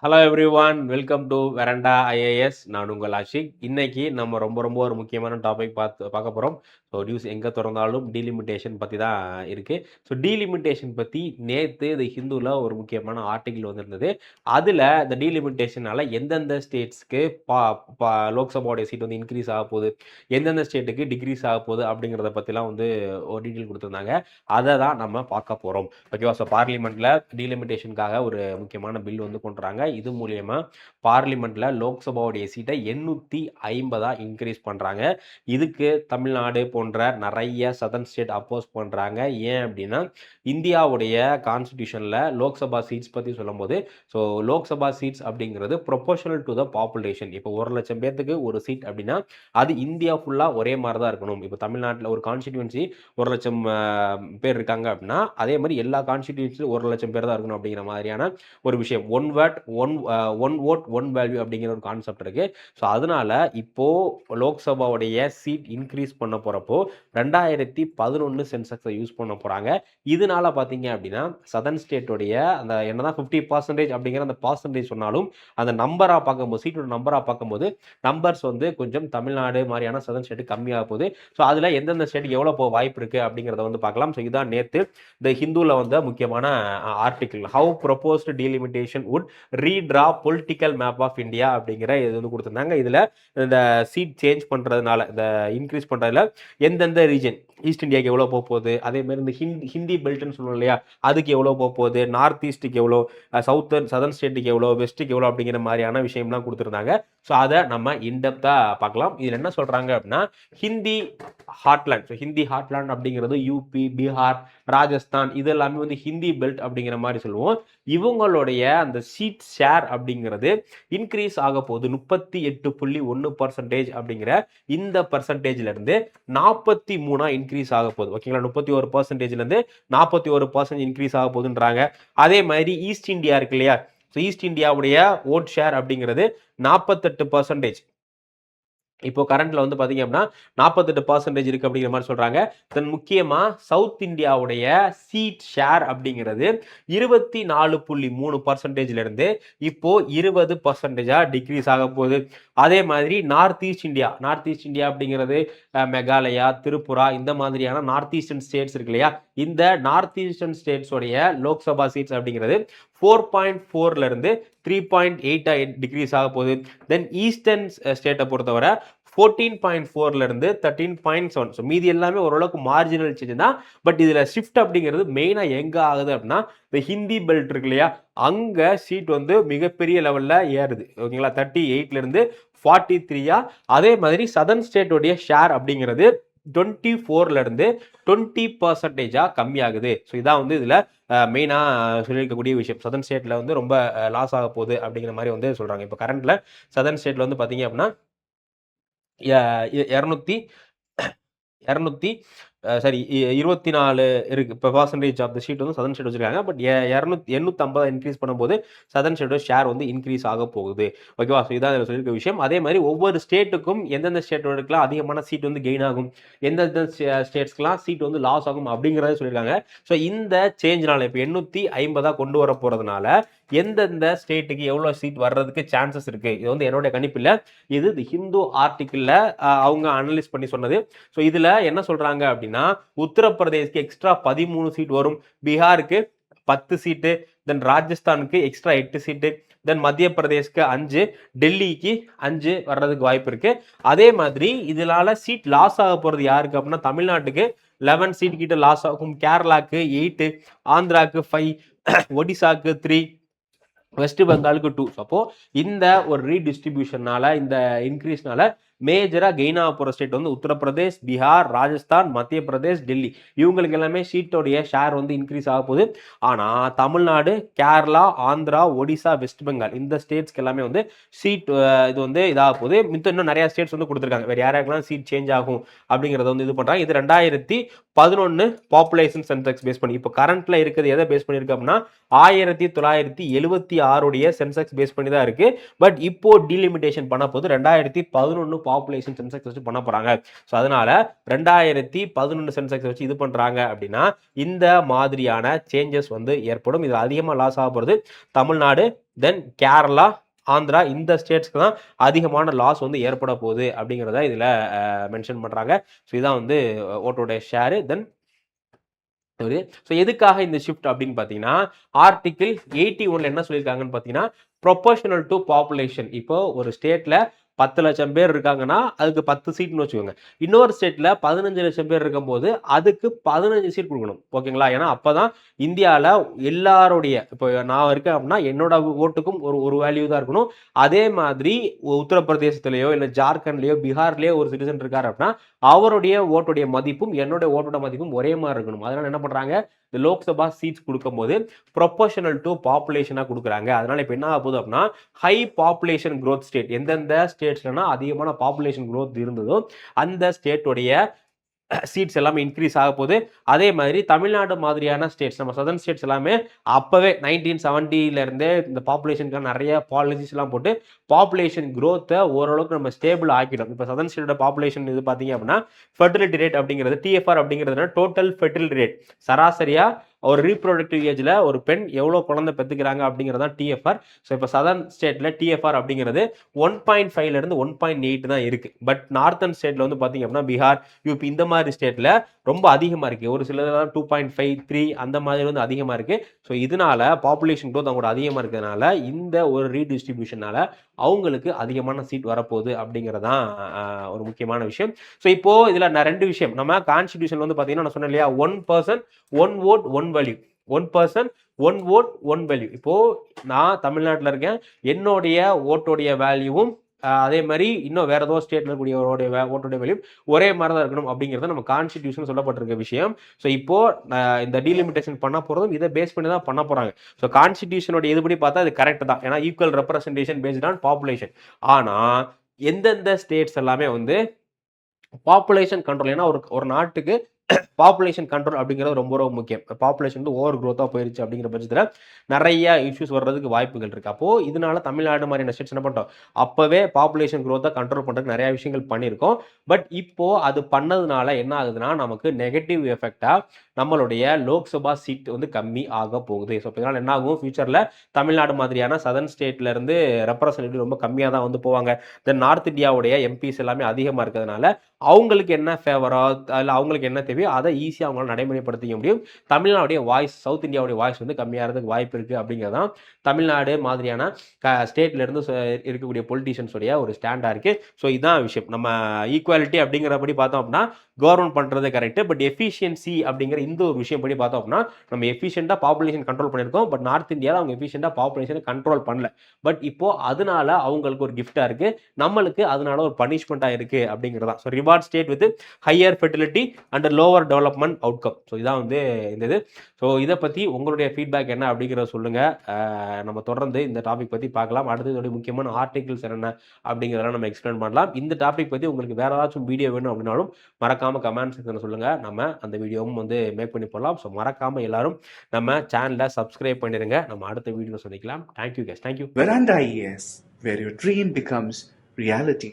Hello everyone, welcome to Veranda IAS. நான் உங்கள் ஆஷிக். இன்னைக்கு நம்ம ரொம்ப ஒரு முக்கியமான டாபிக் பார்க்க போகிறோம். ஸோ நியூஸ் எங்கே திறந்தாலும் டீலிமிட்டேஷன் பற்றி தான் இருக்குது. ஸோ டீலிமிட்டேஷன் பற்றி நேற்று இந்த ஹிந்துவில் ஒரு முக்கியமான ஆர்டிகிள் வந்திருந்தது. அதில் இந்த டீலிமிட்டேஷனால் எந்தெந்த ஸ்டேட்ஸ்க்கு லோக்சபாவுடைய சீட் வந்து இன்க்ரீஸ் ஆக போகுது, எந்தெந்த ஸ்டேட்டுக்கு டிக்ரீஸ் ஆக போகுது அப்படிங்கிறத பற்றிலாம் வந்து ஒரு டீட்டெயில் கொடுத்துருந்தாங்க. அதை தான் நம்ம பார்க்க போகிறோம். ஓகேவா? ஸோ பார்லிமெண்ட்டில் டீலிமிட்டேஷனுக்காக ஒரு முக்கியமான பில் வந்து கொண்டு வராங்க. இது மூலியமா பார்லிமெண்ட்ல லோக்சபாவுடைய சீட்டை 850 இன்க்ரீஸ் பண்றாங்க. இதுக்கு தமிழ்நாடு போன்ற நிறைய சதர்ன் ஸ்டேட் அப்போஸ் பண்றாங்க. ஏன் அப்படின்னா இந்தியாவுடைய கான்ஸ்டிடியூஷன்ல லோக்சபா சீட்ஸ் பத்தி சொல்லும்போது, ஸோ லோக்சபா சீட்ஸ் அப்படிங்கிறது ப்ரொபோர்ஷனல் டு த பாப்புலேஷன். இப்போ 1,00,000 பேர்த்துக்கு ஒரு சீட் அப்படின்னா அது இந்தியா ஃபுல்லா ஒரே மாதிரி தான் இருக்கணும். இப்போ தமிழ்நாட்டில் ஒரு கான்ஸ்டிடியூன்சி 1,00,000 பேர் இருக்காங்க அப்படின்னா அதே மாதிரி எல்லா கான்ஸ்டிடியூன்சிலும் 1,00,000 பேர் தான் இருக்கணும் அப்படிங்கிற மாதிரியான ஒரு விஷயம். ஒன் ஓட் ஒன் வேல்யூ அப்படிங்கிற ஒரு கான்செப்ட் இருக்கு. ஸோ அதனால இப்போ லோக்சபாவுடைய சீட் இன்க்ரீஸ் பண்ண போறப்போ 2011 சென்செக்ஸை யூஸ் பண்ண போறாங்க. இதனால பார்த்தீங்க அப்படின்னா சதர்ன் ஸ்டேட்டோடைய அந்த என்னதான் 50% அப்படிங்கிற அந்த பர்சன்டேஜ் சொன்னாலும் அந்த நம்பராக பார்க்கும்போது சீட்டோட நம்பராக பார்க்கும்போது நம்பர்ஸ் வந்து கொஞ்சம் தமிழ்நாடு மாதிரியான சதர்ன் ஸ்டேட்டு கம்மியாக போகுது. ஸோ அதில் எந்தெந்த ஸ்டேட்டுக்கு எவ்வளோ போக வாய்ப்பு இருக்குது அப்படிங்கிறத வந்து பார்க்கலாம். ஸோ இதுதான் நேற்று இந்த ஹிந்துவில் வந்த முக்கியமான article. How proposed delimitation would redraw political map of India அப்படிங்கிற இது வந்து கொடுத்துருந்தாங்க. இதில் இந்த சீட் சேஞ்ச் பண்ணுறதுனால இந்த இன்க்ரீஸ் பண்ணுறதுல எந்தெந்த ரீஜன் ஈஸ்ட் இந்தியாவுக்கு எவ்வளோ போக போகுது, அதே மாதிரி இந்த ஹிந்தி பெல்ட்னு சொல்லுவோம் இல்லையா, அதுக்கு எவ்வளோ போக போகுது, நார்த் ஈஸ்ட்டுக்கு எவ்வளோ, சதர்ன் ஸ்டேட்டுக்கு எவ்வளோ, வெஸ்ட்டுக்கு எவ்வளோ அப்படிங்கிற மாதிரியான விஷயம்லாம் கொடுத்துருந்தாங்க. ஸோ அதை நம்ம இன்டெப்த்தாக பார்க்கலாம். இதில் என்ன சொல்கிறாங்க அப்படின்னா Hindi heartland. So Hindi heartland அப்படிங்கிறது யூபி, பீகார், ராஜஸ்தான் இது எல்லாமே வந்து ஹிந்தி பெல்ட் அப்படிங்கிற மாதிரி சொல்லுவோம். இவங்களுடைய அந்த சீட் ஷேர் அப்படிங்கிறது இன்க்ரீஸ் ஆக போகுது 38.1% அப்படிங்கிற இந்த பர்சன்டேஜ்ல இருந்து 43 இன்க்ரீஸ் ஆக போகுது. ஓகேங்களா? 31%ல இருந்து 41% இன்க்ரீஸ் ஆக போகுதுன்றாங்க. அதே மாதிரி ஈஸ்ட் இந்தியா இருக்கு இல்லையா, ஸோ ஈஸ்ட் இந்தியாவுடைய ஓட் ஷேர் அப்படிங்கிறது 48%. இப்போ கரண்ட்ல வந்து பாத்தீங்க அப்படின்னா 48% இருக்கு அப்படிங்கிற மாதிரி சொல்றாங்க. தென் முக்கியமா சவுத் இந்தியாவுடைய சீட் ஷேர் அப்படிங்கிறது 24.3%ல இருந்து இப்போ 20% டிக்ரீஸ் ஆக போகுது. அதே மாதிரி நார்த் ஈஸ்ட் இந்தியா அப்படிங்கிறது மெகாலயா, திரிபுரா இந்த மாதிரியான நார்த் ஈஸ்டர்ன் ஸ்டேட்ஸ் இருக்கு இல்லையா, இந்த நார்த் ஈஸ்டர்ன் ஸ்டேட்ஸோடைய லோக்சபா சீட்ஸ் அப்படிங்கிறது 4.4ல இருந்து 3.8 டிக்ரீஸ் ஆக போகுது. தென் ஈஸ்டர்ன் ஸ்டேட்டை பொறுத்தவரை 14.4ல இருந்து 13.7. ஸோ மீதி எல்லாமே ஓரளவுக்கு மார்ஜினல் சேஞ்ச் தான். பட் இதுல ஷிஃப்ட் அப்படிங்கிறது மெயினா எங்க ஆகுது அப்படின்னா இந்த ஹிந்தி பெல்ட் இருக்கு இல்லையா, அங்க சீட் வந்து மிகப்பெரிய லெவல்ல ஏறுது. ஓகேங்களா? 38ல இருந்து 43. அதே மாதிரி சதர்ன் ஸ்டேட்டோடைய ஷேர் அப்படிங்கிறது 24ல இருந்து 20% கம்மியாகுது. ஸோ இதான் வந்து இதுல மெயினா சொல்லியிருக்கக்கூடிய விஷயம். சதர்ன் ஸ்டேட்ல வந்து ரொம்ப லாஸ் ஆக போகுது அப்படிங்கிற மாதிரி வந்து சொல்றாங்க. இப்போ கரண்ட்ல சதர்ன் ஸ்டேட்ல வந்து பாத்தீங்க அப்படின்னா 24 இருக்கு இப்போ பர்சன்டேஜ் ஆஃப் த ஷீட் வந்து சதர்ன் ஸ்டேட் வச்சிருக்காங்க. பட் 850 இன்க்ரீஸ் பண்ணும்போது சதர்ன் ஸ்டேட்டோட ஷேர் வந்து இன்க்ரீஸ் ஆக போகுது. ஓகேவா? ஸோ இதான் சொல்லியிருக்க விஷயம். அதே மாதிரி ஒவ்வொரு ஸ்டேட்டுக்கும் எந்தெந்த ஸ்டேட்டோடுக்குலாம் அதிகமான சீட் வந்து கெயின் ஆகும், எந்தெந்த ஸ்டேட்ஸ்க்குலாம் சீட் வந்து லாஸ் ஆகும் அப்படிங்கிறத சொல்லியிருக்காங்க. ஸோ இந்த சேஞ்ச்னால இப்போ 850 கொண்டு வர போறதுனால எந்தெந்த ஸ்டேட்டுக்கு எவ்வளோ சீட் வர்றதுக்கு சான்சஸ் இருக்கு, இது வந்து என்னுடைய கணிப்பில் இது ஹிந்து ஆர்டிக்கிளில் அவங்க அனலைஸ் பண்ணி சொன்னது. ஸோ இதுல என்ன சொல்றாங்க அப்படின்னா உத்தரப்பிரதேஷ்க்கு எக்ஸ்ட்ரா 13 சீட் வரும், பீகாருக்கு 10 சீட்டு, தென் ராஜஸ்தானுக்கு எக்ஸ்ட்ரா 8 சீட்டு, தென் மத்திய பிரதேஷ்க்கு 5, டெல்லிக்கு 5 வர்றதுக்கு வாய்ப்பு இருக்கு. அதே மாதிரி இதனால சீட் லாஸ் ஆக போறது யாருக்கு அப்படின்னா தமிழ்நாட்டுக்கு 11 சீட் கிட்ட லாஸ் ஆகும், கேரளாக்கு 8, ஆந்திராக்கு 5, ஒடிசாக்கு 3, வெஸ்ட் பெங்காலுக்கு 2. அப்போ இந்த ஒரு ரீடிஸ்ட்ரிபியூஷனால இந்த இன்க்ரீஸ்னால மேஜரா கெயின் ஆக போற ஸ்டேட் வந்து உத்தரப்பிரதேஷ், பீகார், ராஜஸ்தான், மத்திய பிரதேஷ், டெல்லி இவங்களுக்கு எல்லாமே சீட்டோடைய ஷேர் வந்து இன்க்ரீஸ் ஆக போகுது. ஆனா தமிழ்நாடு, கேரளா, ஆந்திரா, ஒடிசா, வெஸ்ட் பெங்கால் இந்த ஸ்டேட்ஸ்க்கு எல்லாமே வந்து சீட் இது வந்து இதாக போகுது. மித்த இன்னும் நிறைய ஸ்டேட்ஸ் வந்து கொடுத்துருக்காங்க, வேற யாருக்கெல்லாம் சீட் சேஞ்ச் ஆகும் அப்படிங்கறத வந்து இது பண்றாங்க. இது 2011 பாப்புலேஷன் சென்செக்ஸ் பேஸ் பண்ணி. இப்போ கரண்ட்ல இருக்கிறது எதை பேஸ் பண்ணிருக்கு அப்படின்னா 1976 சென்செக்ஸ் பேஸ் பண்ணி தான் இருக்கு. பட் இப்போ டீலிமிட்டேஷன் பண்ண போது 2011 பாப்புலேஷன் சென்செக்ஸ் வச்சு பண்ண போறாங்க. ஸோ அதனால 2011 சென்செக்ஸ் வச்சு இது பண்றாங்க அப்படின்னா இந்த மாதிரியான சேஞ்சஸ் வந்து ஏற்படும். இது அதிகமாக லாஸ் ஆக போகிறது தமிழ்நாடு, தென் கேரளா, ஆந்திரா, இந்த ஸ்டேட்ஸ்க்கு தான் அதிகமான லாஸ் வந்து ஏற்பட போகுது அப்படிங்கிறத இதில் மென்ஷன் பண்ணுறாங்க. ஸோ இதான் வந்து ஓட்டோடைய ஷேரு. தென் ஸோ எதுக்காக இந்த ஷிஃப்ட் அப்படின்னு பார்த்தீங்கன்னா ஆர்டிகிள் 81 என்ன சொல்லியிருக்காங்கன்னு பார்த்தீங்கன்னா ப்ரொபோர்ஷனல் டு பாப்புலேஷன். இப்போ ஒரு ஸ்டேட்ல 10 லட்சம் பேர் இருக்காங்கன்னா அதுக்கு 10 சீட்னு வச்சுக்கோங்க. இன்னொரு ஸ்டேட்ல 15 லட்சம் பேர் இருக்கும்போது அதுக்கு 15 சீட் கொடுக்கணும். ஓகேங்களா? ஏன்னா அப்பதான் இந்தியாவில் எல்லாருடைய, இப்போ நான் இருக்கேன் அப்படின்னா என்னோட ஓட்டுக்கும் ஒரு வேல்யூ தான் இருக்கணும். அதே மாதிரி உத்தரப்பிரதேசத்திலேயோ இல்லை ஜார்க்கண்ட்லேயோ பீகார்லேயோ ஒரு சிட்டிசன் இருக்காரு அப்படின்னா அவருடைய ஓட்டுடைய மதிப்பும் என்னுடைய ஓட்டோட மதிப்பும் ஒரே மாதிரி இருக்கணும். அதனால என்ன பண்றாங்க, இந்த லோக்சபா சீட்ஸ் கொடுக்கும்போது ப்ரொபோர்ஷனல் டு பாப்புலேஷனா கொடுக்குறாங்க. அதனால இப்போ என்ன ஆக போகுது அப்படின்னா ஹை பாப்புலேஷன் growth ஸ்டேட், எந்தெந்த ஸ்டேட்ஸ்லனா அதிகமான பாப்புலேஷன் growth இருந்ததோ அந்த ஸ்டேட்டுடைய சீட்ஸ் எல்லாமே இன்க்ரீஸ் ஆக போகுது. அதே மாதிரி தமிழ்நாடு மாதிரியான ஸ்டேட்ஸ், நம்ம சதர்ன் ஸ்டேட்ஸ் எல்லாமே அப்பவே 1970 இருந்தே இந்த பாப்புலேஷனுக்கான நிறைய பாலிசிஸ் எல்லாம் போட்டு பாப்புலேஷன் growth-ஐ ஓரளவுக்கு நம்ம ஸ்டேபிள் ஆக்கிடும். இப்போ சதர்ன் ஸ்டேட்டோட பாப்புலேஷன் இது பார்த்தீங்க அப்படின்னா ஃபெர்டிலிட்டி ரேட் அப்படிங்கிறது டிஎஃப்ஆர் அப்படிங்கிறது டோட்டல் ஃபெர்டிலிட்டி ரேட், சராசரியா ஒரு ரீப்ரொடக்டிவ் ஏஜ்ல ஒரு பெண் எவ்வளோ குழந்தை பெற்றுக்கிறாங்க அப்படிங்கிறது தான் டிஎஃப்ஆர். ஸோ இப்போ சதர்ன் ஸ்டேட்ல டிஎஃப்ஆர் அப்படிங்கிறது 1.5 இருந்து 1.8 தான் இருக்கு. பட் நார்த்தன் ஸ்டேட்ல வந்து பார்த்தீங்க அப்படின்னா பீகார், யூபி இந்த மாதிரி ஸ்டேட்ல ரொம்ப அதிகமாக இருக்கு. ஒரு சில 2.5, 3 அந்த மாதிரி வந்து அதிகமாக இருக்கு. ஸோ இதனால பாப்புலேஷன் growth அவங்களோட அதிகமாக இருக்கிறதுனால இந்த ஒரு ரீடிஸ்ட்ரிபியூஷனால அவங்களுக்கு அதிகமான சீட் வரப்போகுது அப்படிங்கிறதான் ஒரு முக்கியமான விஷயம். ஸோ இப்போ இதில் நான் 2 விஷயம், நம்ம கான்ஸ்டிடியூஷன் வந்து பார்த்தீங்கன்னா நான் சொன்னேன் இல்லையா, 1 person 1 vote 1 value, 1 person 1 vote 1 value. இப்போ நான் தமிழ்நாட்டில் இருக்கேன், என்னுடைய ஓட்டோடைய வேல்யூவும் அதே மாதிரி இன்னும் வேற ஏதோ ஸ்டேட்ல இருக்கக்கூடிய ஓட்டோடைய வேல்யூ ஒரே மாதிரி தான் இருக்கணும் அப்படிங்கிறத நம்ம கான்ஸ்டிடியூஷன் சொல்லப்பட்டிருக்க விஷயம். ஸோ இப்போ இந்த டீலிமிட்டேஷன் பண்ண போறதும் இதை பேஸ் பண்ணி தான் பண்ண போறாங்க. ஸோ கான்ஸ்டிடியூஷனோட இதுபடி பார்த்தா அது கரெக்ட் தான், ஏன்னா equal representation based on population. ஆனா எந்தெந்த ஸ்டேட்ஸ் எல்லாமே வந்து பாப்புலேஷன் கண்ட்ரோல், ஏன்னா ஒரு நாட்டுக்கு பாப்புலேஷன் கண்ட்ரோல் அப்படிங்கிறது ரொம்ப ரொம்ப முக்கியம். பாப்புலேஷன் வந்து ஓவர் growth-ஆ போயிருச்சு அப்படிங்கிற பட்சத்தில் நிறைய இஷ்யூஸ் வர்றதுக்கு வாய்ப்புகள் இருக்கு. அப்போ இதனால தமிழ்நாடு மாதிரியான ஸ்டேட்ஸ் என்ன பண்ணிட்டோம், அப்பவே பாப்புலேஷன் growth-ஆ கண்ட்ரோல் பண்றதுக்கு நிறைய விஷயங்கள் பண்ணியிருக்கோம். பட் இப்போ அது பண்ணதுனால என்ன ஆகுதுன்னா நமக்கு நெகட்டிவ் எஃபெக்டா நம்மளுடைய லோக்சபா சீட் வந்து கம்மி ஆக போகுது. ஸோ இதனால என்ன ஆகும், ஃபியூச்சர்ல தமிழ்நாடு மாதிரியான சதர்ன் ஸ்டேட்ல இருந்து ரெப்ரசன்டேட்டிவ் ரொம்ப கம்மியாக தான் வந்து போவாங்க. தென் நார்த் இந்தியாவுடைய எம்பிஸ் எல்லாமே அதிகமாக இருக்கிறதுனால அவங்களுக்கு என்ன ஃபேவரோ இல்லை அவங்களுக்கு என்ன தேவையோ அதை ஈஸியாக அவங்களால நடைமுறைப்படுத்திக்க முடியும். தமிழ்நாடுடைய வாய்ஸ், சவுத் இந்தியாவுடைய வாய்ஸ் வந்து கம்மியாகிறதுக்கு வாய்ப்பு இருக்குது அப்படிங்கிறதான் தமிழ்நாடு மாதிரியான ஸ்டேட்ல இருந்து இருக்கக்கூடிய பொலிட்டீஷியன்ஸோடைய ஒரு ஸ்டாண்டாக இருக்கு. ஸோ இதுதான் விஷயம். நம்ம ஈக்குவாலிட்டி அப்படிங்கிறபடி பார்த்தோம் அப்படின்னா கவர்மெண்ட் பண்ணுறது கரெக்ட், பட் எஃபிஷியன்சி அப்படிங்கிற இந்த ஒரு விஷயம் படி பார்த்தோம் அப்படின்னா நம்ம எஃபிஷியண்டாக பாப்புலேஷன் கண்ட்ரோல் பண்ணியிருக்கோம். பட் நார்த் இந்தியாவில் அவங்க எஃபிஷியண்டாக பாப்புலேஷனை கண்ட்ரோல் பண்ணல. பட் இப்போ அதனால அவங்களுக்கு ஒரு கிஃப்டாக இருக்கு, நம்மளுக்கு அதனால ஒரு பனிஷ்மெண்ட்டாக இருக்கு அப்படிங்கிறதா. So reward state with higher fertility and lower development outcome. So இதான் வந்து இந்த இது. ஸோ இதை பற்றி உங்களுடைய ஃபீட்பேக் என்ன அப்படிங்கிறத சொல்லுங்க. நம்ம தொடர்ந்து இந்த டாபிக் பற்றி பார்க்கலாம். அடுத்து இதோடைய முக்கியமான ஆர்டிகிள்ஸ் என்ன அப்படிங்கிறத நம்ம எக்ஸ்பிளைன் பண்ணலாம். இந்த டாபிக் பற்றி உங்களுக்கு வேற ஏதாச்சும் வீடியோ வேணும் அப்படின்னாலும் மறக்காம கமெண்ட் செக்ஷன்ல சொல்லுங்க, நம்ம அந்த வீடியோவும் வந்து மேக் பண்ணி போடலாம். ஸோ மறக்காம எல்லாரும் நம்ம சேனலை சப்ஸ்கிரைப் பண்ணிடுங்க. நம்ம அடுத்த வீடியோ சந்திக்கலாம். Thank you guys, thank you. Veranda IAS, where your dream becomes reality.